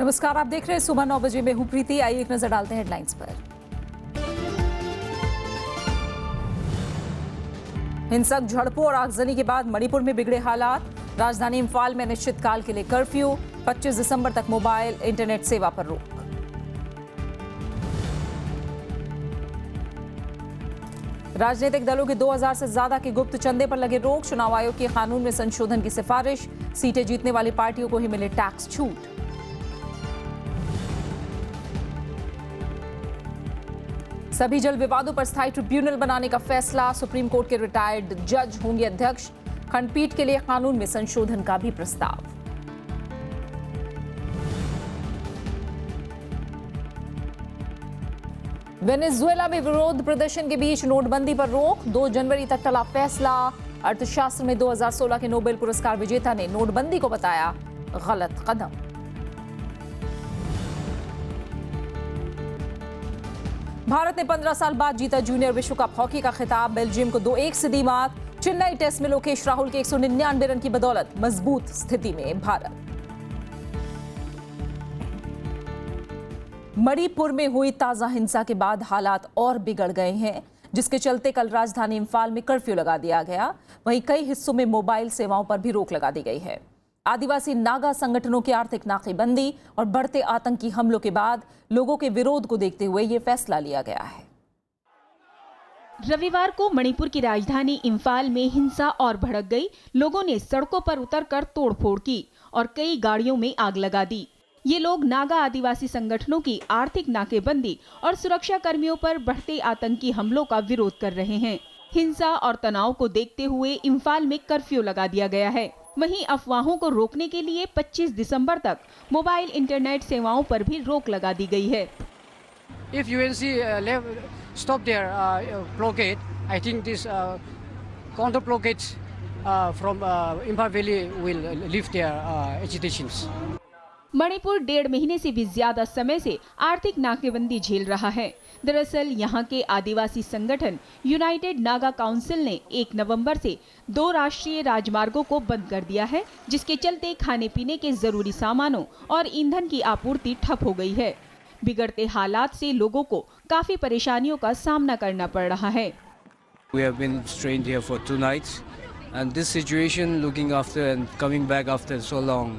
नमस्कार, आप देख रहे हैं सुबह 9 बजे। मैं हूं प्रीति। आइए एक नजर डालते हैं हेडलाइंस पर। हिंसक झड़पों और आगजनी के बाद मणिपुर में बिगड़े हालात। राजधानी इंफाल में अनिश्चितकाल के लिए कर्फ्यू। 25 दिसंबर तक मोबाइल इंटरनेट सेवा पर रोक। राजनीतिक दलों के 2000 से ज्यादा के गुप्त चंदे पर लगे रोक। चुनाव आयोग के कानून में संशोधन की सिफारिश। सीटें जीतने वाली पार्टियों को ही मिले टैक्स छूट। सभी जल विवादों पर स्थायी ट्रिब्यूनल बनाने का फैसला। सुप्रीम कोर्ट के रिटायर्ड जज होंगे अध्यक्ष। खंडपीठ के लिए कानून में संशोधन का भी प्रस्ताव। वेनेजुएला में विरोध प्रदर्शन के बीच नोटबंदी पर रोक। 2 जनवरी तक टला फैसला। अर्थशास्त्र में 2016 के नोबेल पुरस्कार विजेता ने नोटबंदी को बताया गलत कदम। भारत ने 15 साल बाद जीता जूनियर विश्व कप हॉकी का खिताब। बेल्जियम को 2-1 से दी मात। चेन्नई टेस्ट में लोकेश राहुल के 199 रन की बदौलत मजबूत स्थिति में भारत। मणिपुर में हुई ताजा हिंसा के बाद हालात और बिगड़ गए हैं, जिसके चलते कल राजधानी इंफाल में कर्फ्यू लगा दिया गया। वहीं कई हिस्सों में मोबाइल सेवाओं पर भी रोक लगा दी गई है। आदिवासी नागा संगठनों की आर्थिक नाकेबंदी और बढ़ते आतंकी हमलों के बाद लोगों के विरोध को देखते हुए ये फैसला लिया गया है। रविवार को मणिपुर की राजधानी इंफाल में हिंसा और भड़क गई। लोगों ने सड़कों पर उतरकर तोड़फोड़ की और कई गाड़ियों में आग लगा दी। ये लोग नागा आदिवासी संगठनों की आर्थिक नाकेबंदी और सुरक्षा कर्मियों पर बढ़ते आतंकी हमलों का विरोध कर रहे हैं। हिंसा और तनाव को देखते हुए इंफाल में कर्फ्यू लगा दिया गया है। वहीं अफवाहों को रोकने के लिए 25 दिसंबर तक मोबाइल इंटरनेट सेवाओं पर भी रोक लगा दी गई है। If UNC stop their blockade, I think this counter blockades from Imphal Valley will lift their agitations. Manipur 1.5 महीने से भी ज्यादा समय से आर्थिक नाकेबंदी झेल रहा है। दरअसल यहाँ के आदिवासी संगठन यूनाइटेड नागा काउंसिल ने 1 नवंबर से 2 राष्ट्रीय राजमार्गों को बंद कर दिया है, जिसके चलते खाने पीने के जरूरी सामानों और ईंधन की आपूर्ति ठप हो गई है। बिगड़ते हालात से लोगों को काफी परेशानियों का सामना करना पड़ रहा है। We have been strained here for 2 nights, and this situation, looking after and coming back after so long,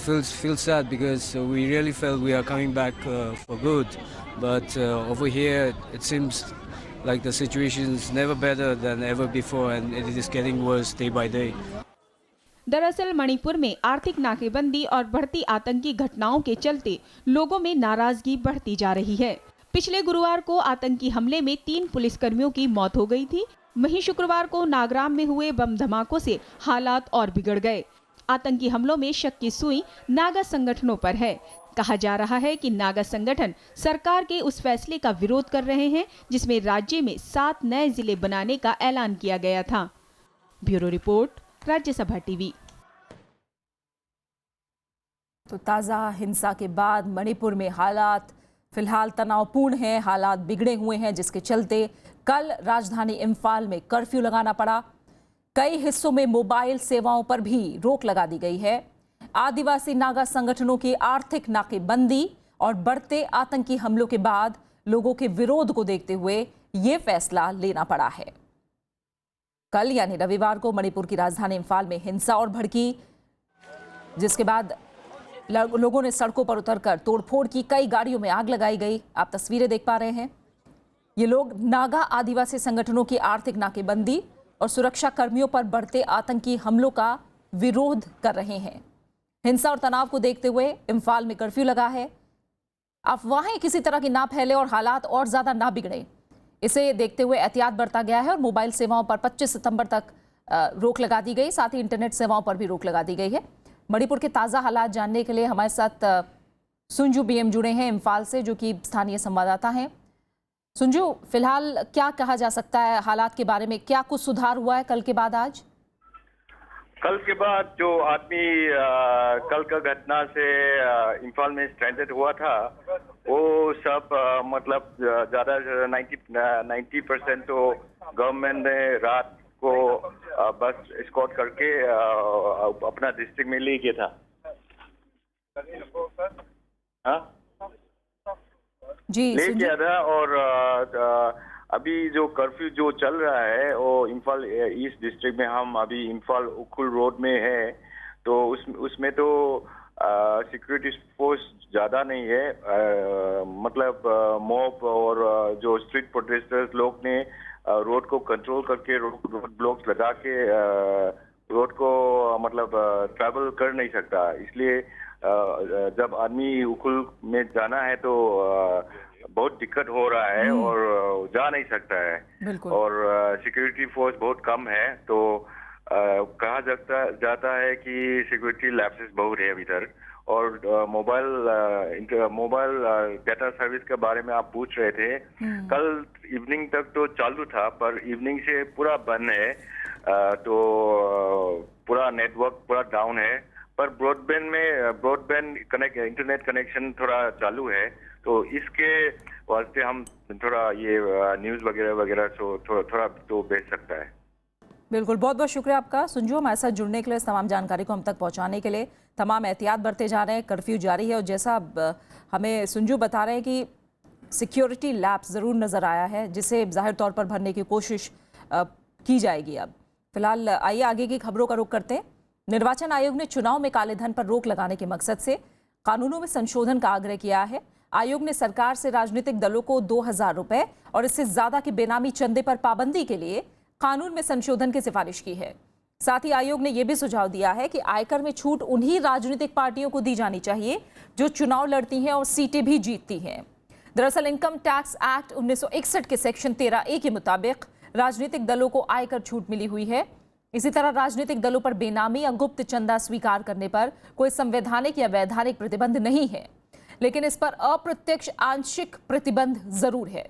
feels sad because we really felt we are coming back for good, but over here it seems like the situation is never better than ever before, and it is getting worse day by day. दरअसल मणिपुर में आर्थिक नाकेबंदी और बढ़ती आतंकी घटनाओं के चलते लोगों में नाराजगी बढ़ती जा रही है। पिछले गुरुवार को आतंकी हमले में 3 पुलिसकर्मियों की मौत हो गई थी। वहीं शुक्रवार को नागराम में हुए बम धमाकों से हालात और बिगड़ गए। आतंकी हमलों में शक की सुई नागा संगठनों पर है। कहा जा रहा है कि नागा संगठन सरकार के उस फैसले का विरोध कर रहे हैं, जिसमें राज्य में 7 नए जिले बनाने का ऐलान किया गया था। Bureau report, Rajya Sabha TV. तो ताजा हिंसा के बाद मणिपुर में हालात फिलहाल तनावपूर्ण हैं, हालात बिगड़े हुए हैं, जिसके चलते कल राजधानी इंफाल में कर्फ्यू लगाना पड़ा। कई हिस्सों में मोबाइल सेवाओं पर भी रोक लगा दी गई है। आदिवासी नागा संगठनों की आर्थिक नाकेबंदी और बढ़ते आतंकी हमलों के बाद लोगों के विरोध को देखते हुए ये फैसला लेना पड़ा है। कल यानी रविवार को मणिपुर की राजधानी इंफाल में हिंसा और भड़की, जिसके बाद लोगों ने सड़कों पर उतरकर तोड़फोड़ की। कई गाड़ियों में आग लगाई गई। आप तस्वीरें देख पा रहे हैं। ये लोग नागा आदिवासी संगठनों की आर्थिक नाकेबंदी और सुरक्षा कर्मियों पर बढ़ते आतंकी हमलों का विरोध कर रहे हैं। हिंसा और तनाव को देखते हुए इंफाल में कर्फ्यू लगा है। अफवाहें किसी तरह की ना फैले और हालात और ज्यादा ना बिगड़े, इसे देखते हुए एहतियात बरता गया है और मोबाइल सेवाओं पर 25 सितंबर तक रोक लगा दी गई। साथ ही इंटरनेट सेवाओं पर भी रोक लगा दी गई है। मणिपुर के ताज़ा हालात जानने के लिए हमारे साथ सुंजू बीएम जुड़े हैं इंफाल से, जो कि स्थानीय संवाददाता हैं। सुंजू, फिलहाल क्या कहा जा सकता है हालात के बारे में? क्या कुछ सुधार हुआ है कल के बाद? आज कल के बाद जो आदमी कल का घटना से इंफाल में स्ट्रैंडेड हुआ था, वो सब मतलब ज्यादा 90% तो गवर्नमेंट ने रात को बस एस्कॉर्ट करके अपना डिस्ट्रिक्ट में ले गया था। हाँ जी ले सुनिए। गया था। और अभी जो कर्फ्यू जो चल रहा है वो इम्फाल ईस्ट डिस्ट्रिक्ट में, हम अभी इम्फाल उखुल रोड में है, तो उसमें तो सिक्योरिटी फोर्स ज़्यादा नहीं है। मतलब मॉब और जो स्ट्रीट प्रोटेस्टर्स लोग ने रोड को कंट्रोल करके रोड ब्लॉक्स लगा के रोड को मतलब ट्रैवल कर नहीं सकता। इसलिए जब आदमी उखुल में जाना है तो बहुत दिक्कत हो रहा है और जा नहीं सकता है। बिल्कुल। और सिक्योरिटी फोर्स बहुत कम है, तो कहा जाता है कि सिक्योरिटी लैप्सेस बहुत है इधर। और मोबाइल डाटा सर्विस के बारे में आप पूछ रहे थे। कल इवनिंग तक तो चालू था, पर इवनिंग से पूरा बंद है। तो पूरा नेटवर्क पूरा डाउन है। पर ब्रॉडबैंड इंटरनेट कनेक्शन थोड़ा चालू है, तो इसके वास्ते हम थोड़ा ये न्यूज़ वगैरह थोड़ा तो भेज सकता है। बिल्कुल, बहुत बहुत शुक्रिया आपका संजू, हमारे साथ जुड़ने के लिए, इस तमाम जानकारी को हम तक पहुंचाने के लिए। तमाम एहतियात बरते जा रहे हैं, कर्फ्यू जारी है और जैसा हमें संजू बता रहे हैं कि सिक्योरिटी लैप्स ज़रूर नज़र आया है, जिसे जाहिर तौर पर भरने की कोशिश की जाएगी। अब फिलहाल आइए आगे की खबरों का रुख करते हैं। निर्वाचन आयोग ने चुनाव में काले धन पर रोक लगाने के मकसद से कानूनों में संशोधन का आग्रह किया है। आयोग ने सरकार से राजनीतिक दलों को 2,000 रुपए और इससे ज्यादा के बेनामी चंदे पर पाबंदी के लिए कानून में संशोधन की सिफारिश की है। साथ ही आयोग ने यह भी सुझाव दिया है कि आयकर में छूट उन्हीं राजनीतिक पार्टियों को दी जानी चाहिए जो चुनाव लड़ती हैं और सीटें भी जीतती हैं। दरअसल इनकम टैक्स एक्ट 1961 के सेक्शन 13A के मुताबिक राजनीतिक दलों को आयकर छूट मिली हुई है। इसी तरह राजनीतिक दलों पर बेनामी या गुप्त चंदा स्वीकार करने पर कोई संवैधानिक या वैधानिक प्रतिबंध नहीं है, लेकिन इस पर अप्रत्यक्ष आंशिक प्रतिबंध जरूर है।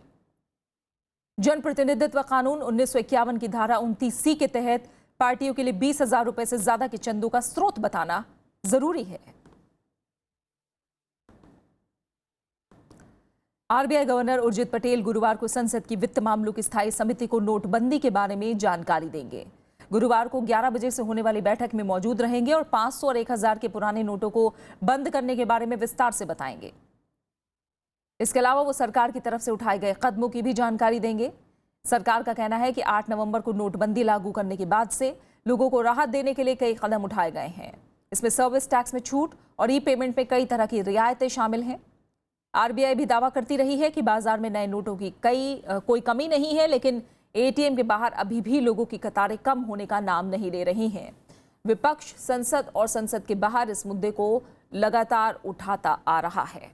जनप्रतिनिधित्व कानून 1951 की धारा 29C के तहत पार्टियों के लिए 20,000 रुपए से ज्यादा के चंदों का स्रोत बताना जरूरी है। आरबीआई गवर्नर उर्जित पटेल गुरुवार को संसद की वित्त मामलों की स्थायी समिति को नोटबंदी के बारे में जानकारी देंगे। गुरुवार को 11 बजे से होने वाली बैठक में मौजूद रहेंगे और 500 और 1,000 के पुराने नोटों को बंद करने के बारे में विस्तार से बताएंगे। इसके अलावा वो सरकार की तरफ से उठाए गए कदमों की भी जानकारी देंगे। सरकार का कहना है कि 8 नवंबर को नोटबंदी लागू करने के बाद से लोगों को राहत देने के लिए कई कदम उठाए गए हैं। इसमें सर्विस टैक्स में छूट और ई पेमेंट में कई तरह की रियायतें शामिल हैं। आरबीआई भी दावा करती रही है कि बाजार में नए नोटों की कोई कमी नहीं है, लेकिन एटीएम के बाहर अभी भी लोगों की कतारें कम होने का नाम नहीं ले रही हैं। विपक्ष संसद और संसद के बाहर इस मुद्दे को लगातार उठाता आ रहा है।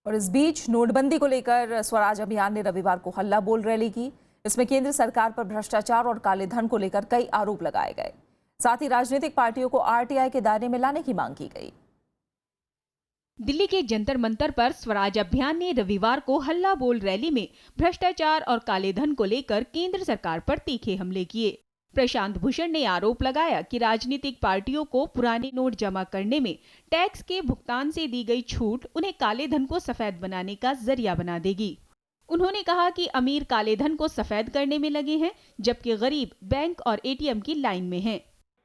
और इस बीच नोटबंदी को लेकर स्वराज अभियान ने रविवार को हल्ला बोल रैली की। इसमें केंद्र सरकार पर भ्रष्टाचार और काले धन को लेकर कई आरोप लगाए गए। साथ ही राजनीतिक पार्टियों को आरटीआई के दायरे में लाने की मांग की गई। दिल्ली के जंतर मंतर पर स्वराज अभियान ने रविवार को हल्ला बोल रैली में भ्रष्टाचार और काले धन को लेकर केंद्र सरकार पर तीखे हमले किए। प्रशांत भूषण ने आरोप लगाया कि राजनीतिक पार्टियों को पुराने नोट जमा करने में टैक्स के भुगतान से दी गई छूट उन्हें काले धन को सफेद बनाने का जरिया बना देगी। उन्होंने कहा कि अमीर काले धन को सफेद करने में लगे हैं, जबकि गरीब बैंक और एटीएम की लाइन में हैं।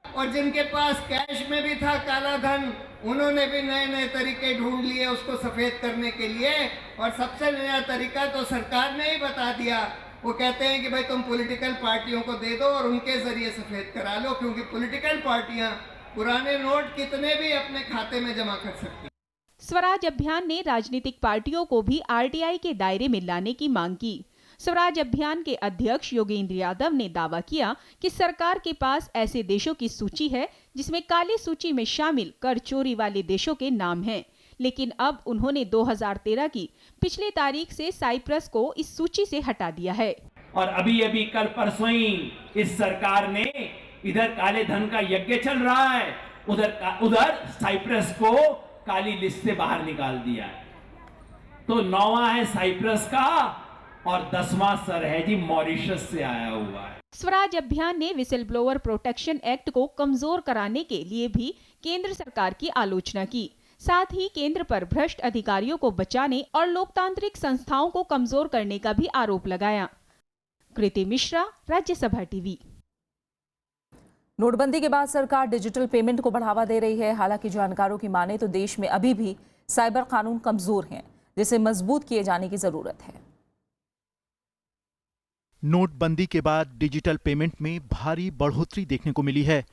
और जिनके पास कैश में भी था काला धन, उन्होंने भी नए नए तरीके ढूंढ लिए उसको सफेद करने के लिए। और सबसे नया तरीका तो सरकार ने ही बता दिया। वो कहते हैं कि भाई तुम पॉलिटिकल पार्टियों को दे दो और उनके जरिए सफेद करा लो, क्योंकि पॉलिटिकल पार्टियां पुराने नोट कितने भी अपने खाते में जमा कर सकती। स्वराज अभियान ने राजनीतिक पार्टियों को भी आरटीआई के दायरे में लाने की मांग की। स्वराज अभियान के अध्यक्ष योगेंद्र यादव ने दावा किया कि सरकार के पास ऐसे देशों की सूची है जिसमें काली सूची में शामिल कर चोरी वाले देशों के नाम हैं, लेकिन अब उन्होंने 2013 की पिछली तारीख से साइप्रस को इस सूची से हटा दिया है। और अभी कल परसों ही इस सरकार ने इधर काले धन का यज्ञ चल रहा है, उधर साइप्रस को काली लिस्ट से बाहर निकाल दिया है। तो 9वां है साइप्रस का और 10वां सर है जी मॉरिशस से आया हुआ है। स्वराज अभियान ने विसिल ब्लोअर प्रोटेक्शन एक्ट को कमजोर कराने के लिए भी केंद्र सरकार की आलोचना की। साथ ही केंद्र पर भ्रष्ट अधिकारियों को बचाने और लोकतांत्रिक संस्थाओं को कमजोर करने का भी आरोप लगाया। कृति मिश्रा, राज्यसभा टीवी। नोटबंदी के बाद सरकार डिजिटल पेमेंट को बढ़ावा दे रही है। हालांकि जानकारों की माने तो देश में अभी भी साइबर कानून कमजोर हैं, जिसे मजबूत किए जाने की जरूरत है। नोटबंदी के बाद डिजिटल पेमेंट में भारी बढ़ोतरी देखने को मिली है।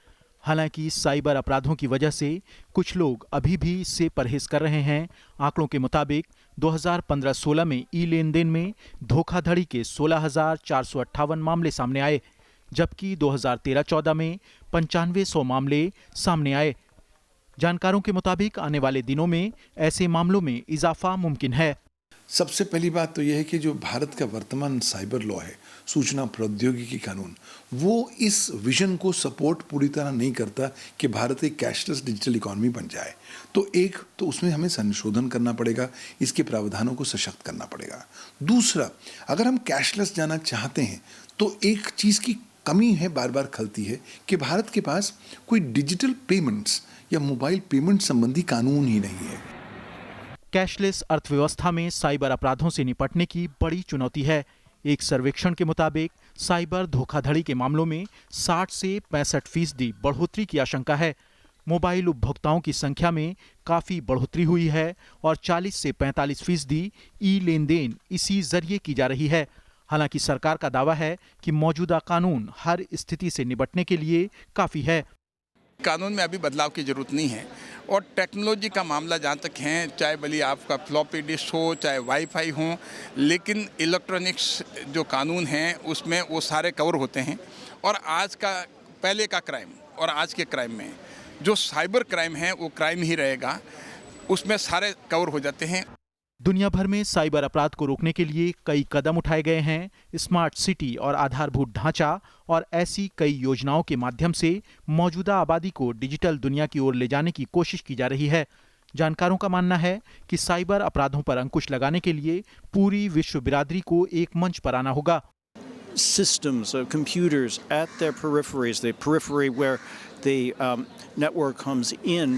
हालांकि साइबर अपराधों की वजह से कुछ लोग अभी भी इससे परहेज कर रहे हैं। आंकड़ों के मुताबिक 2015-16 में ई लेन देन में धोखाधड़ी के 16,458 मामले सामने आए, जबकि 2013-14 में 9500 मामले सामने आए। जानकारों के मुताबिक आने वाले दिनों में ऐसे मामलों में इजाफा मुमकिन है। सबसे पहली बात तो यह है कि जो भारत का वर्तमान साइबर लॉ है, सूचना प्रौद्योगिकी कानून, वो इस विजन को सपोर्ट पूरी तरह नहीं करता कि भारत एक कैशलेस डिजिटल इकोनॉमी बन जाए। तो उसमें हमें संशोधन करना पड़ेगा, इसके प्रावधानों को सशक्त करना पड़ेगा। दूसरा, अगर हम कैशलेस जाना चाहते हैं तो एक चीज़ की कमी है, बार बार खलती है कि भारत के पास कोई डिजिटल पेमेंट्स या मोबाइल पेमेंट संबंधी कानून ही नहीं है। कैशलेस अर्थव्यवस्था में साइबर अपराधों से निपटने की बड़ी चुनौती है। एक सर्वेक्षण के मुताबिक साइबर धोखाधड़ी के मामलों में 60 से 65% बढ़ोतरी की आशंका है। मोबाइल उपभोक्ताओं की संख्या में काफी बढ़ोतरी हुई है और 40 से 45% ई लेन देन इसी जरिए की जा रही है। हालांकि सरकार का दावा है कि मौजूदा कानून हर स्थिति से निपटने के लिए काफी है। कानून में अभी बदलाव की जरूरत नहीं है। और टेक्नोलॉजी का मामला जहाँ तक है, चाहे भले आपका फ्लॉपी डिस्क हो, चाहे वाईफाई हो, लेकिन इलेक्ट्रॉनिक्स जो कानून हैं उसमें वो सारे कवर होते हैं। और आज का पहले का क्राइम और आज के क्राइम में जो साइबर क्राइम है वो क्राइम ही रहेगा, उसमें सारे कवर हो जाते हैं। दुनिया भर में साइबर अपराध को रोकने के लिए कई कदम उठाए गए हैं। स्मार्ट सिटी और आधारभूत ढांचा और ऐसी कई योजनाओं के माध्यम से मौजूदा आबादी को डिजिटल दुनिया की ओर ले जाने की कोशिश की जा रही है। जानकारों का मानना है कि साइबर अपराधों पर अंकुश लगाने के लिए पूरी विश्व बिरादरी को एक मंच पर आना होगा। Systems of computers at their peripheries, the periphery where the network comes in,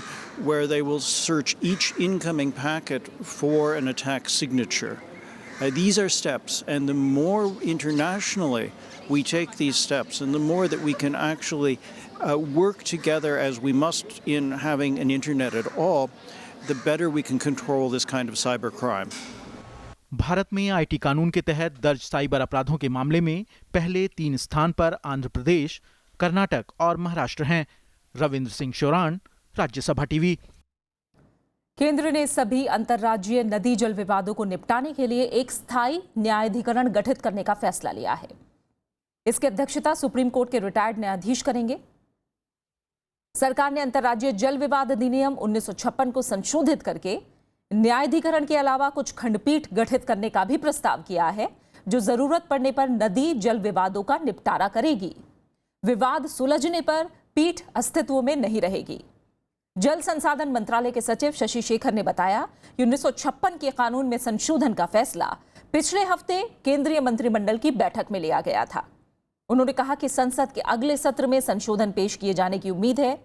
where they will search each incoming packet for an attack signature. These are steps, and the more internationally we take these steps, and the more that we can actually work together as we must in having an internet at all, the better we can control this kind of cybercrime. Bharat में IT कानून के तहत दर्ज cyber अपराधों के मामले में पहले 3 स्थान पर आंध्र प्रदेश, कर्नाटक और महाराष्ट्र हैं। रविंद्र सिंह शोरान, राज्यसभा टीवी। केंद्र ने सभी अंतर्राज्यीय नदी जल विवादों को निपटाने के लिए एक स्थायी न्यायाधिकरण गठित करने का फैसला लिया है। इसकी अध्यक्षता सुप्रीम कोर्ट के रिटायर्ड न्यायाधीश करेंगे। सरकार ने अंतर्राज्यीय जल विवाद अधिनियम 1956 को संशोधित करके न्यायाधिकरण के अलावा कुछ खंडपीठ गठित करने का भी प्रस्ताव किया है, जो जरूरत पड़ने पर नदी जल विवादों का निपटारा करेगी। विवाद सुलझने पर पीठ अस्तित्व में नहीं रहेगी। जल संसाधन मंत्रालय के सचिव शशि शेखर ने बताया कि 1956 के कानून में संशोधन का फैसला पिछले हफ्ते केंद्रीय मंत्रिमंडल की बैठक में लिया गया था। उन्होंने कहा कि संसद के अगले सत्र में संशोधन पेश किए जाने की उम्मीद है।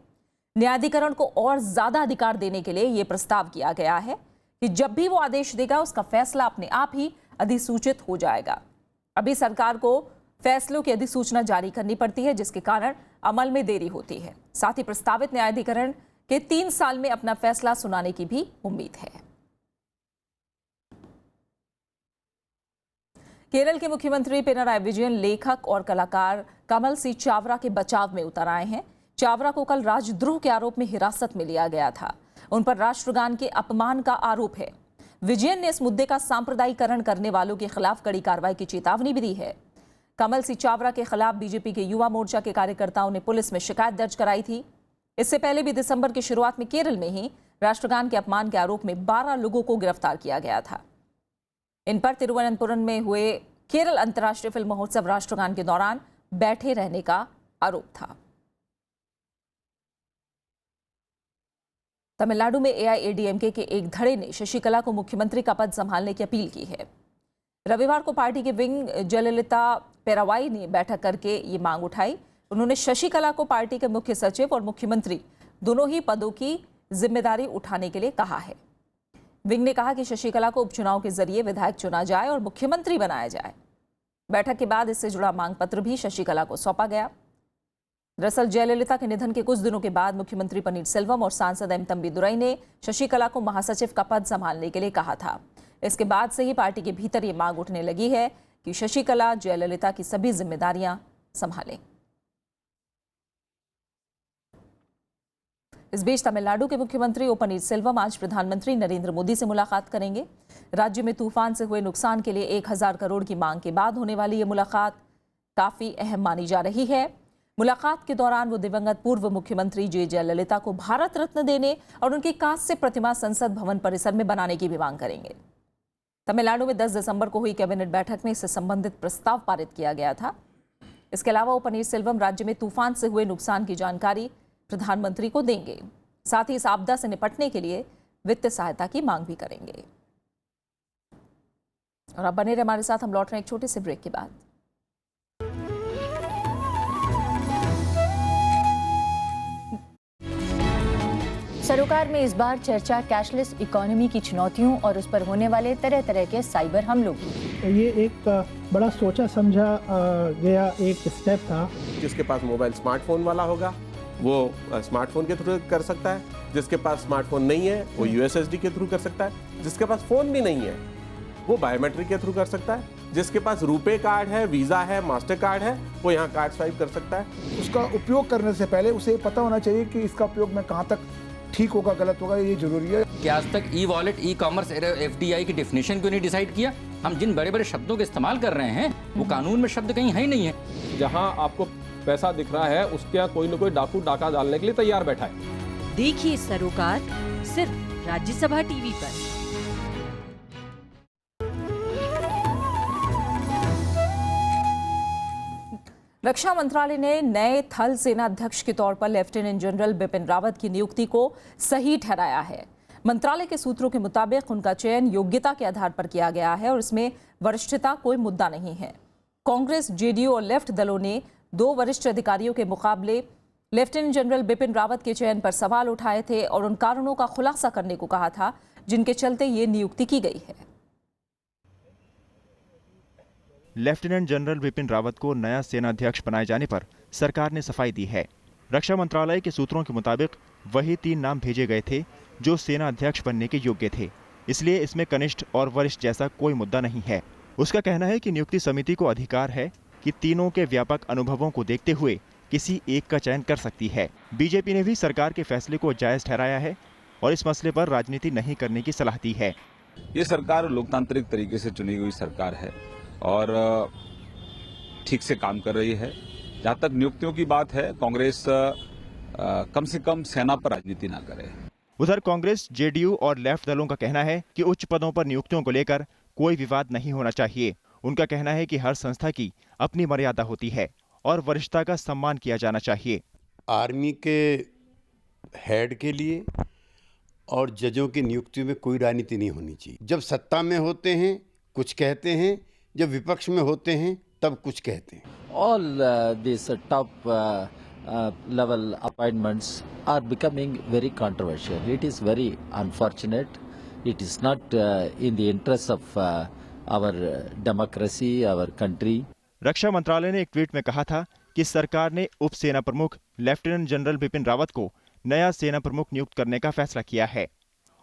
न्यायाधिकरण को और ज्यादा अधिकार देने के लिए यह प्रस्ताव किया गया है कि जब भी वो आदेश देगा उसका फैसला अपने आप ही अधिसूचित हो जाएगा। अभी सरकार को फैसलों की अधिसूचना जारी करनी पड़ती है, जिसके कारण अमल में देरी होती है। साथ ही प्रस्तावित न्यायाधिकरण के 3 साल में अपना फैसला सुनाने की भी उम्मीद है। केरल के मुख्यमंत्री पिनराई विजयन लेखक और कलाकार कमल सी चावरा के बचाव में उतर आए हैं। चावरा को कल राजद्रोह के आरोप में हिरासत में लिया गया था। उन पर राष्ट्रगान के अपमान का आरोप है। विजयन ने इस मुद्दे का सांप्रदायिकरण करने वालों के खिलाफ कड़ी कार्रवाई की चेतावनी भी दी है। कमल सी चावरा के खिलाफ बीजेपी के युवा मोर्चा के कार्यकर्ताओं ने पुलिस में शिकायत दर्ज कराई थी। इससे पहले भी दिसंबर की शुरुआत में केरल में ही राष्ट्रगान के अपमान के आरोप में 12 लोगों को गिरफ्तार किया गया था। इन पर तिरुवनंतपुरम में हुए केरल अंतर्राष्ट्रीय फिल्म महोत्सव राष्ट्रगान के दौरान बैठे रहने का आरोप था। तमिलनाडु में एआईएडीएमके के एक धड़े ने शशिकला को मुख्यमंत्री का पद संभालने की अपील की है। रविवार को पार्टी के विंग जयललिता पेरावाई ने बैठक करके ये मांग उठाई। उन्होंने शशिकला को पार्टी के मुख्य सचिव और मुख्यमंत्री दोनों ही पदों की जिम्मेदारी उठाने के लिए कहा है। विंग ने कहा कि शशिकला को उपचुनाव के जरिए विधायक चुना जाए और मुख्यमंत्री बनाया जाए। बैठक के बाद इससे जुड़ा मांग पत्र भी शशिकला को सौंपा गया। दरअसल जयललिता के निधन के कुछ दिनों के बाद मुख्यमंत्री पन्नीरसेल्वम और सांसद एम तंबीदुरई ने शशिकला को महासचिव का पद संभालने के लिए कहा था। इसके बाद से ही पार्टी के भीतर ये मांग उठने लगी है कि शशिकला जयललिता की सभी जिम्मेदारियां संभालें। इस बीच तमिलनाडु के मुख्यमंत्री ओ पन्नीरसेल्वम आज प्रधानमंत्री नरेंद्र मोदी से मुलाकात करेंगे। राज्य में तूफान से हुए नुकसान के लिए 1000 करोड़ की मांग के बाद होने वाली ये मुलाकात काफी अहम मानी जा रही है। मुलाकात के दौरान वो दिवंगत पूर्व मुख्यमंत्री जयललिता को भारत रत्न देने और उनकी कांस्य प्रतिमा संसद भवन परिसर में बनाने की भी मांग करेंगे। तमिलनाडु में 10 दिसंबर को हुई कैबिनेट बैठक में इससे संबंधित प्रस्ताव पारित किया गया था। इसके अलावा ओ पन्नीरसेल्वम राज्य में तूफान से हुए नुकसान की जानकारी प्रधानमंत्री को देंगे। साथ ही इस आपदा से निपटने के लिए वित्त सहायता की मांग भी करेंगे। और अब बने रहे हमारे साथ, हम लौट रहे हैं एक छोटे से ब्रेक के बाद। सरोकार में इस बार चर्चा कैशलेस इकोनॉमी की चुनौतियों और उस पर होने वाले तरह तरह के साइबर हमलों की। ये एक बड़ा सोचा समझा गया एक स्टेप था। जिसके पास मोबाइल स्मार्टफोन वाला होगा वो स्मार्टफोन के थ्रू कर सकता है, जिसके पास स्मार्टफोन नहीं है वो यूएसएसडी के थ्रू कर सकता है, जिसके पास फोन भी नहीं है वो बायोमेट्रिक के थ्रू कर सकता है, जिसके पास रुपे कार्ड है, वीजा है, मास्टर कार्ड है वो यहाँ कार्ड स्वाइप कर सकता है। उसका उपयोग करने से पहले उसे पता होना चाहिए कि इसका उपयोग में कहाँ तक ठीक होगा, गलत होगा, ये जरूरी है। कि आज तक e wallet, e commerce, FDI की डेफिनेशन क्यों नहीं डिसाइड किया? हम जिन बड़े बड़े शब्दों का इस्तेमाल कर रहे हैं वो कानून में शब्द कहीं है ही नहीं है। जहां आपको पैसा दिख रहा है उसके कोई न कोई डाकू डाका डालने के लिए तैयार बैठा है। देखिए सरोकार सिर्फ राज्यसभा टीवी पर। रक्षा मंत्रालय ने नए थल सेनाध्यक्ष के तौर पर लेफ्टिनेंट जनरल बिपिन रावत की नियुक्ति को सही ठहराया है। मंत्रालय के सूत्रों के मुताबिक उनका चयन योग्यता के आधार पर किया गया है और इसमें वरिष्ठता कोई मुद्दा नहीं है। कांग्रेस, जेडीयू और लेफ्ट दलों ने 2 वरिष्ठ अधिकारियों के मुकाबले लेफ्टिनेंट जनरल बिपिन रावत के चयन पर सवाल उठाए थे और उन कारणों का खुलासा करने को कहा था जिनके चलते ये नियुक्ति की गई है। लेफ्टिनेंट जनरल बिपिन रावत को नया सेनाध्यक्ष बनाए जाने पर सरकार ने सफाई दी है। रक्षा मंत्रालय के सूत्रों के मुताबिक वही 3 नाम भेजे गए थे जो सेनाध्यक्ष बनने के योग्य थे, इसलिए इसमें कनिष्ठ और वरिष्ठ जैसा कोई मुद्दा नहीं है। उसका कहना है कि नियुक्ति समिति को अधिकार है कि तीनों के व्यापक अनुभवों को देखते हुए किसी एक का चयन कर सकती है। बीजेपी ने भी सरकार के फैसले को जायज ठहराया है और इस मसले पर राजनीति नहीं करने की सलाह दी है। ये सरकार लोकतांत्रिक तरीके से चुनी हुई सरकार है और ठीक से काम कर रही है। जहां तक नियुक्तियों की बात है, कांग्रेस कम से कम सेना पर राजनीति ना करे। उधर कांग्रेस, जेडीयू और लेफ्ट दलों का कहना है कि उच्च पदों पर नियुक्तियों को लेकर कोई विवाद नहीं होना चाहिए। उनका कहना है कि हर संस्था की अपनी मर्यादा होती है और वरिष्ठता का सम्मान किया जाना चाहिए। आर्मी के हेड के लिए और जजों की नियुक्ति में कोई राजनीति नहीं होनी चाहिए। जब सत्ता में होते हैं कुछ कहते हैं, जब विपक्ष में होते हैं तब कुछ कहते हैं। All these top level appointments are becoming very controversial. It is very unfortunate. It is not in the interest of our democracy, our country. रक्षा मंत्रालय ने एक ट्वीट में कहा था कि सरकार ने उप सेना प्रमुख लेफ्टिनेंट जनरल बिपिन रावत को नया सेना प्रमुख नियुक्त करने का फैसला किया है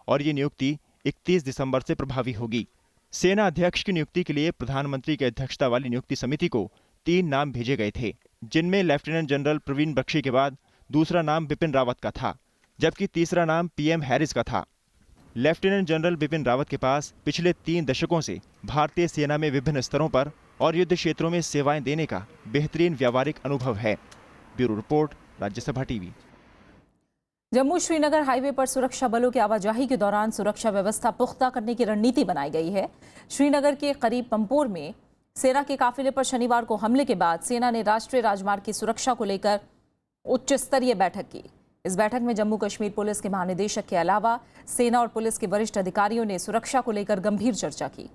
और ये नियुक्ति 31 दिसंबर से प्रभावी होगी। सेना अध्यक्ष की नियुक्ति के लिए प्रधानमंत्री की अध्यक्षता वाली नियुक्ति समिति को 3 नाम भेजे गए थे, जिनमें लेफ्टिनेंट जनरल प्रवीण बख्शी के बाद दूसरा नाम बिपिन रावत का था, जबकि तीसरा नाम पीएम हैरिस का था। लेफ्टिनेंट जनरल बिपिन रावत के पास पिछले 3 दशकों से भारतीय सेना में विभिन्न स्तरों पर और युद्ध क्षेत्रों में सेवाएं देने का बेहतरीन व्यावहारिक अनुभव है। Bureau report, Rajya Sabha TV. Jammu Srinagar highway पर सुरक्षा बलों की आवाजाही के दौरान सुरक्षा व्यवस्था पुख्ता करने की रणनीति बनाई गई है। श्रीनगर के करीब पंपोर में सेना के काफिले पर शनिवार को हमले के बाद सेना ने राष्ट्रीय राजमार्ग की सुरक्षा को लेकर उच्च स्तरीय बैठक की। इस बैठक में जम्मू कश्मीर पुलिस के महानिदेशक के अलावा सेना और पुलिस के वरिष्ठ अधिकारियों ने सुरक्षा को लेकर गंभीर चर्चा की।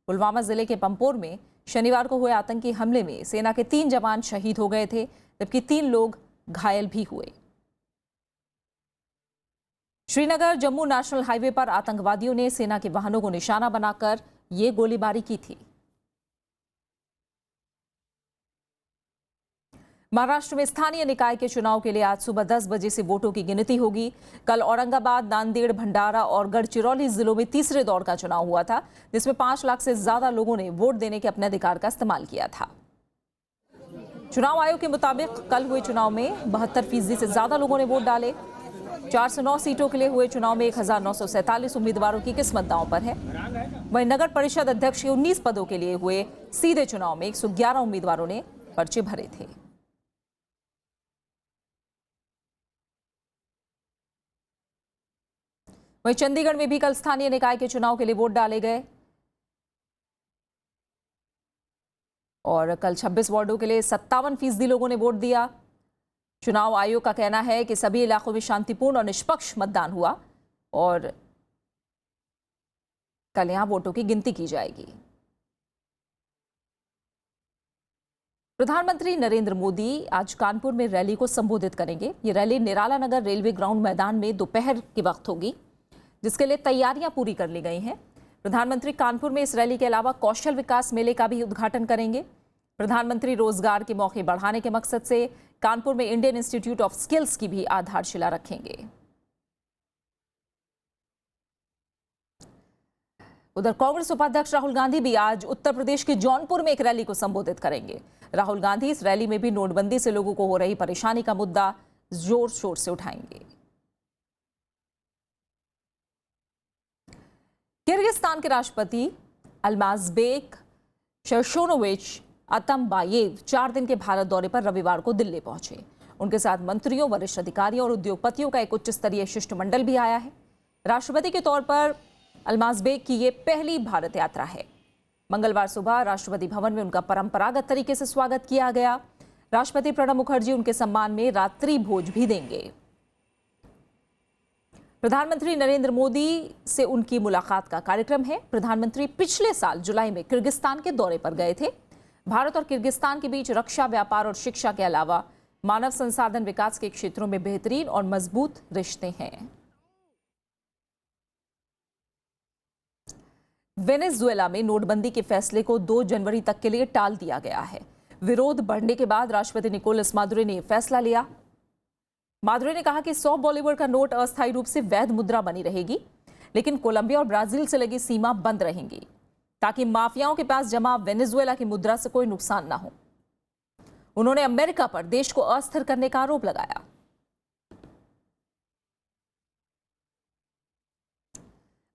पुलवामा जिले के पंपोर में शनिवार को हुए आतंकी हमले में सेना के 3 जवान शहीद हो गए थे, जबकि 3 लोग घायल भी हुए। श्रीनगर जम्मू नेशनल हाईवे पर आतंकवादियों ने सेना के वाहनों को निशाना बनाकर ये गोलीबारी की थी। महाराष्ट्र में स्थानीय निकाय के चुनाव के लिए आज सुबह 10 बजे से वोटों की गिनती होगी। कल औरंगाबाद, नांदेड़, भंडारा और गढ़चिरौली जिलों में तीसरे दौर का चुनाव हुआ था, जिसमें 5 लाख से ज्यादा लोगों ने वोट देने के अपने अधिकार का इस्तेमाल किया था। चुनाव आयोग के मुताबिक कल हुए चुनाव में 72% से ज्यादा लोगों ने वोट डाले। 409 सीटों के लिए हुए चुनाव में 1947 उम्मीदवारों की किस्मत दांव पर है। वहीं नगर परिषद अध्यक्ष के 19 पदों के लिए हुए सीधे चुनाव में 111 उम्मीदवारों ने पर्चे भरे थे। वहीं चंडीगढ़ में भी कल स्थानीय निकाय के चुनाव के लिए वोट डाले गए और कल 26 वार्डों के लिए 57% लोगों ने वोट दिया। चुनाव आयोग का कहना है कि सभी इलाकों में शांतिपूर्ण और निष्पक्ष मतदान हुआ और कल यहां वोटों की गिनती की जाएगी। प्रधानमंत्री नरेंद्र मोदी आज कानपुर में रैली को संबोधित करेंगे। ये रैली निराला नगर रेलवे ग्राउंड मैदान में दोपहर के वक्त होगी, जिसके लिए तैयारियां पूरी कर ली गई हैं। प्रधानमंत्री कानपुर में इस रैली के अलावा कौशल विकास मेले का भी उद्घाटन करेंगे। प्रधानमंत्री रोजगार के मौके बढ़ाने के मकसद से कानपुर में इंडियन इंस्टीट्यूट ऑफ स्किल्स की भी आधारशिला रखेंगे। उधर कांग्रेस उपाध्यक्ष राहुल गांधी भी आज उत्तर प्रदेश के जौनपुर में एक रैली को संबोधित करेंगे। राहुल गांधी इस रैली में भी नोटबंदी से लोगों को हो रही परेशानी का मुद्दा जोर शोर से उठाएंगे। किर्गिस्तान के राष्ट्रपति अल्माज़बेक शर्शोनोविच अतमबायेव 4 दिन के भारत दौरे पर रविवार को दिल्ली पहुंचे। उनके साथ मंत्रियों, वरिष्ठ अधिकारियों और उद्योगपतियों का एक उच्च स्तरीय शिष्टमंडल भी आया है। राष्ट्रपति के तौर पर अल्माज़बेक की ये पहली भारत यात्रा है। मंगलवार सुबह राष्ट्रपति भवन में उनका परंपरागत तरीके से स्वागत किया गया। राष्ट्रपति प्रणब मुखर्जी उनके सम्मान में रात्रि भोज भी देंगे। प्रधानमंत्री नरेंद्र मोदी से उनकी मुलाकात का कार्यक्रम है। प्रधानमंत्री पिछले साल जुलाई में किर्गिस्तान के दौरे पर गए थे। भारत और किर्गिस्तान के बीच रक्षा, व्यापार और शिक्षा के अलावा मानव संसाधन विकास के क्षेत्रों में बेहतरीन और मजबूत रिश्ते हैं। वेनेजुएला में नोटबंदी के फैसले को 2 जनवरी तक के लिए टाल दिया गया है। विरोध बढ़ने के बाद राष्ट्रपति निकोलस मादुरो ने यह फैसला लिया। मादुरो ने कहा कि 100 बॉलीवुड का नोट अस्थायी रूप से वैध मुद्रा बनी रहेगी, लेकिन कोलंबिया और ब्राजील से लगी सीमा बंद रहेंगी ताकि माफियाओं के पास जमा वेनेजुएला की मुद्रा से कोई नुकसान ना हो। उन्होंने अमेरिका पर देश को अस्थिर करने का आरोप लगाया।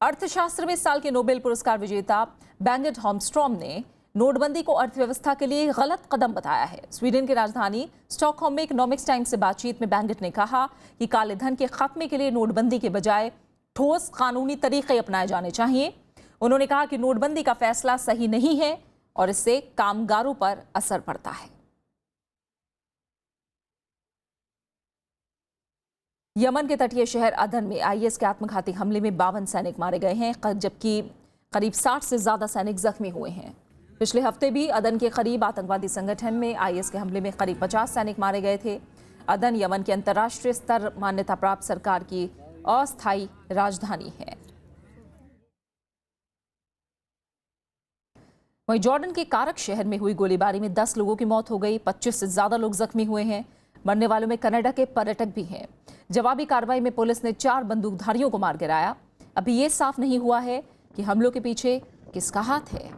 अर्थशास्त्र में इस साल के नोबेल पुरस्कार विजेता बैंगट हॉमस्ट्रॉम ने नोटबंदी को अर्थव्यवस्था के लिए गलत कदम बताया है। स्वीडन की राजधानी स्टॉकहोम में इकोनॉमिक्स टाइम्स से बातचीत में बैंगट ने कहा कि काले धन के खात्मे के लिए नोटबंदी के बजाय ठोस कानूनी तरीके अपनाए जाने चाहिए। उन्होंने कहा कि नोटबंदी का फैसला सही नहीं है और इससे कामगारों पर असर पड़ता है। यमन के तटीय शहर अदन में आईएस के आत्मघाती हमले में 52 सैनिक मारे गए हैं, जबकि करीब 60 से ज्यादा सैनिक जख्मी हुए हैं। पिछले हफ्ते भी अदन के करीब आतंकवादी संगठन में आईएस के हमले में करीब 50 सैनिक मारे गए थे। अदन यमन की अंतर्राष्ट्रीय स्तर मान्यता प्राप्त सरकार की अस्थायी राजधानी है। वहीं जॉर्डन के कारक शहर में हुई गोलीबारी में 10 लोगों की मौत हो गई, 25 से ज्यादा लोग जख्मी हुए हैं। मरने वालों में कनाडा के पर्यटक भी हैं। जवाबी कार्रवाई में पुलिस ने 4 बंदूकधारियों को मार गिराया। अभी ये साफ नहीं हुआ है कि हमलों के पीछे किसका हाथ है।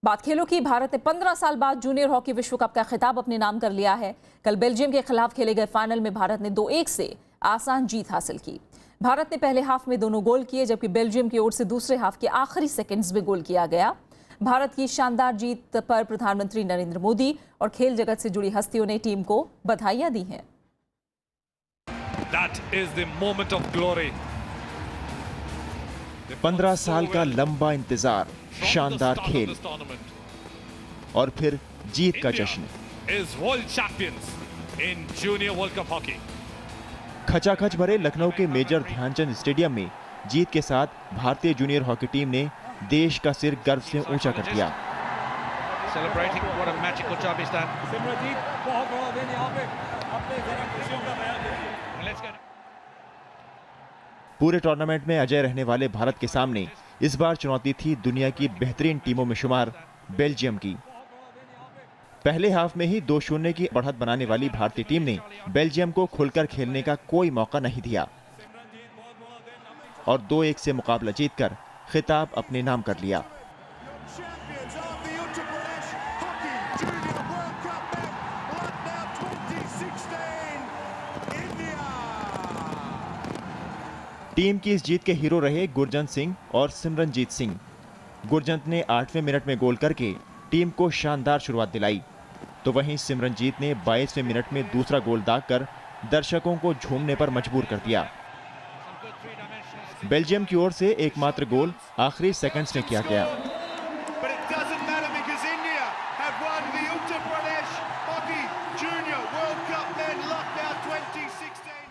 बात खेलों की। भारत ने 15 साल बाद जूनियर हॉकी विश्व कप का खिताब अपने नाम कर लिया है। कल बेल्जियम के खिलाफ खेले गए फाइनल में भारत ने 2-1 से आसान जीत हासिल की। भारत ने पहले हाफ में 2 गोल किए, जबकि बेल्जियम की ओर से दूसरे हाफ के आखिरी सेकंड्स में गोल किया गया। भारत की शानदार जीत पर प्रधानमंत्री नरेंद्र मोदी और खेल जगत से जुड़ी हस्तियों ने टीम को बधाइयां दी हैं। That is the moment of glory. 15 साल का लंबा इंतजार, शानदार खेल और फिर जीत का जश्न। Is world champions in junior World Cup hockey. खचाखच भरे लखनऊ के मेजर ध्यानचंद स्टेडियम में जीत के साथ भारतीय जूनियर हॉकी टीम ने देश का सिर गर्व से ऊंचा कर दिया। Celebrating what a magical job he's done. पूरे टूर्नामेंट में अजय रहने वाले भारत के सामने इस बार चुनौती थी दुनिया की बेहतरीन टीमों में शुमार बेल्जियम की। पहले हाफ में ही 2-0 की बढ़त बनाने वाली भारतीय टीम ने बेल्जियम को खुलकर खेलने का कोई मौका नहीं दिया और 2-1 से मुकाबला जीतकर खिताब अपने नाम कर लिया। टीम की इस जीत के हीरो रहे गुरजंत सिंह और सिमरनजीत सिंह। गुरजंत ने 8वें मिनट में गोल करके टीम को शानदार शुरुआत दिलाई, तो वहीं सिमरनजीत ने 22वें मिनट में दूसरा गोल दागकर दर्शकों को झूमने पर मजबूर कर दिया। बेल्जियम की ओर से एकमात्र गोल आखिरी सेकंड्स में किया गया।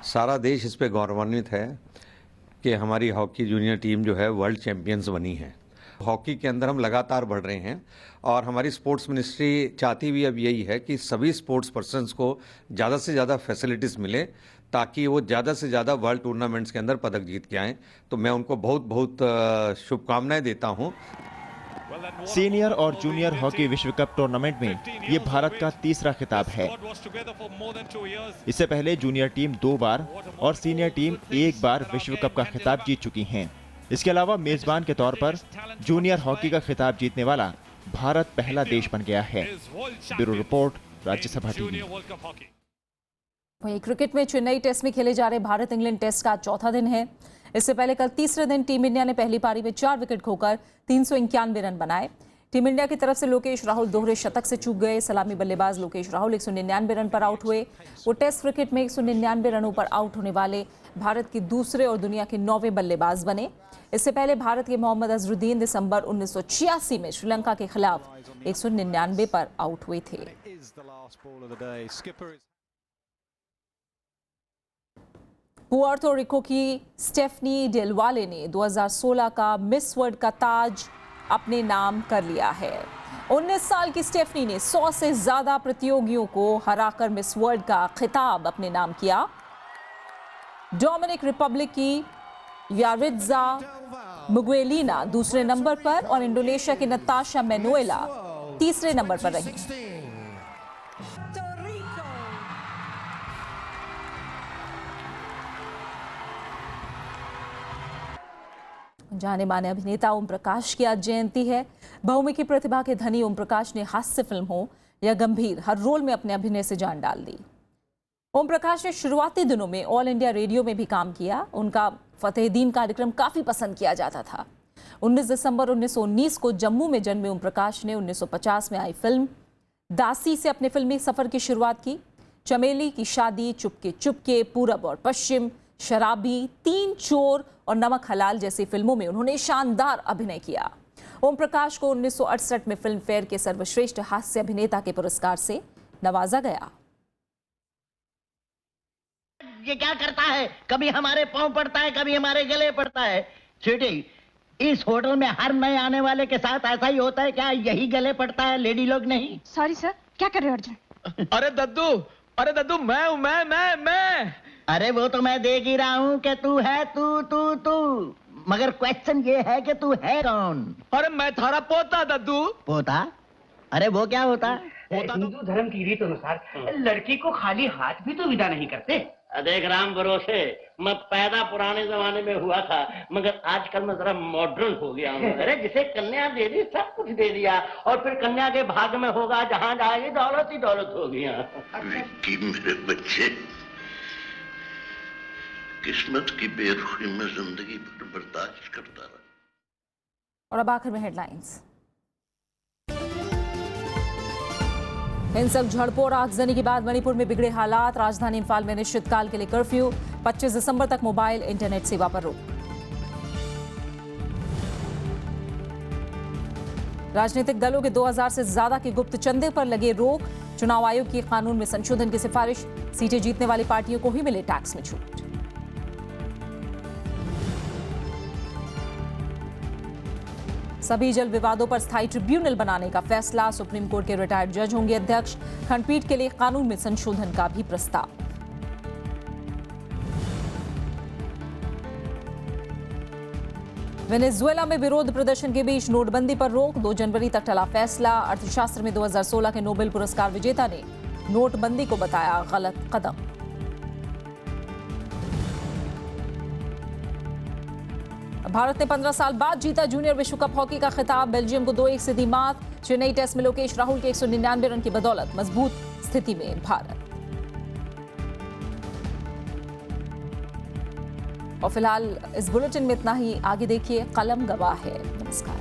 सारा देश इस पे गौरवान्वित है कि हमारी हॉकी जूनियर टीम जो है वर्ल्ड चैंपियंस बनी है। हॉकी के अंदर हम लगातार बढ़ रहे हैं और हमारी स्पोर्ट्स मिनिस्ट्री चाहती भी अब यही है कि सभी स्पोर्ट्स पर्सन्स को ज़्यादा से ज़्यादा फैसिलिटीज़ मिले ताकि वो ज़्यादा से ज़्यादा वर्ल्ड टूर्नामेंट्स के अंदर पदक जीत के आएँ। तो मैं उनको बहुत बहुत शुभकामनाएं देता हूँ। सीनियर और जूनियर हॉकी विश्व कप टूर्नामेंट में ये भारत का तीसरा खिताब है। इससे पहले जूनियर टीम 2 बार और सीनियर टीम 1 बार विश्व कप का खिताब जीत चुकी हैं। इसके अलावा मेजबान के तौर पर जूनियर हॉकी का खिताब जीतने वाला भारत पहला देश बन गया है। Bureau report, Rajya Sabha TV. वहीं क्रिकेट में चेन्नई टेस्ट में खेले जा रहे भारत इंग्लैंड टेस्ट का चौथा दिन है। इससे पहले कल तीसरे दिन टीम इंडिया ने पहली पारी में 4 विकेट खोकर 391 रन बनाए। टीम इंडिया की तरफ से लोकेश राहुल दोहरे शतक से चूक गए। सलामी बल्लेबाज लोकेश राहुल 199 रन पर आउट हुए। वो टेस्ट क्रिकेट में 199 रनों पर आउट होने वाले भारत के दूसरे और दुनिया के 9वें बल्लेबाज बने। इससे पहले भारत के मोहम्मद अजरुद्दीन दिसंबर 1986 में श्रीलंका के खिलाफ 199 पर आउट हुए थे। पुएर्तो रिको की स्टेफनी डेलवाले ने 2016 का मिस वर्ल्ड का ताज अपने नाम कर लिया है। 19 साल की स्टेफनी ने 100 से ज्यादा प्रतियोगियों को हराकर मिस वर्ल्ड का खिताब अपने नाम किया। डोमिनिक रिपब्लिक की यारित्जा मुगुएलिना दूसरे नंबर पर और इंडोनेशिया की नताशा मैनुएला तीसरे नंबर पर रही। जाने माने अभिनेता ओम प्रकाश की आज जयंती है। बहुमुखी प्रतिभा के धनी ओम प्रकाश ने हास्य फिल्म हो या गंभीर, हर रोल में अपने अभिनय से जान डाल दी। ओम प्रकाश ने शुरुआती दिनों में ऑल इंडिया रेडियो में भी काम किया। उनका फतेह दीन कार्यक्रम काफी पसंद किया जाता था। 19 दिसंबर 1919 को जम्मू में जन्मे ओम प्रकाश ने 1950 में आई फिल्म दासी से अपने फिल्मी सफर की शुरुआत की। चमेली की शादी, चुपके चुपके, पूरब और पश्चिम, शराबी, 3 चोर और नमक हलाल जैसी फिल्मों में उन्होंने शानदार अभिनय किया। ओम प्रकाश को 1968 में फिल्म फेयर के सर्वश्रेष्ठ हास्य अभिनेता के पुरस्कार से नवाजा गया। ये क्या करता है, कभी हमारे पांव पड़ता है, कभी हमारे गले पड़ता है। स्वीटी, इस होटल में हर नए आने वाले के साथ ऐसा ही होता है क्या? यही गले पड़ता है, लेडी लोग नहीं। सॉरी सर, क्या कर रहे हो अर्जुन? अरे दद्दू मैं अरे वो तो मैं देख ही रहा हूँ कि तू है तू मगर क्वेश्चन ये है कि तू है कौन? अरे मैं थारा पोता दद्दू। पोता? अरे वो क्या होता? हिंदू धर्म की रीत अनुसार लड़की को खाली हाथ भी तो विदा नहीं करते। देख राम भरोसे, मैं पैदा पुराने जमाने में हुआ था मगर आजकल मैं जरा मॉडर्न हो गया हूँ। अरे जिसे कन्या दे दी सब कुछ दे दिया और फिर कन्या के भाग में होगा जहाँ जाएगी दौलत ही दौलत होगी। मेरे बच्चे किस्मत की बेरुखी में जिंदगी भर बर्दाश्त करता रहा। और अब आखिर में हेडलाइंस। हिंसक झड़पों और आगजनी के बाद मणिपुर में बिगड़े हालात। राजधानी इंफाल में अनिश्चितकाल के लिए कर्फ्यू। 25 दिसंबर तक मोबाइल इंटरनेट सेवा पर रोक। राजनीतिक दलों के 2000 से ज्यादा के गुप्त चंदे पर लगे रोक। चुनाव आयोग की कानून में संशोधन की सिफारिश। सीटें जीतने वाली पार्टियों को ही मिले टैक्स में छूट। सभी जल विवादों पर स्थायी ट्रिब्यूनल बनाने का फैसला। सुप्रीम कोर्ट के रिटायर्ड जज होंगे अध्यक्ष। खंडपीठ के लिए कानून में संशोधन का भी प्रस्ताव। वेनेजुएला में विरोध प्रदर्शन के बीच नोटबंदी पर रोक, 2 जनवरी तक टला फैसला। अर्थशास्त्र में 2016 के नोबेल पुरस्कार विजेता ने नोटबंदी को बताया गलत कदम। भारत ने 15 साल बाद जीता जूनियर विश्व कप हॉकी का खिताब, बेल्जियम को 2-1 से दी मात। चेन्नई टेस्ट में लोकेश राहुल के 199 रन की बदौलत मजबूत स्थिति में भारत। और फिलहाल इस बुलेटिन में इतना ही। आगे देखिए कलम गवाह है। नमस्कार।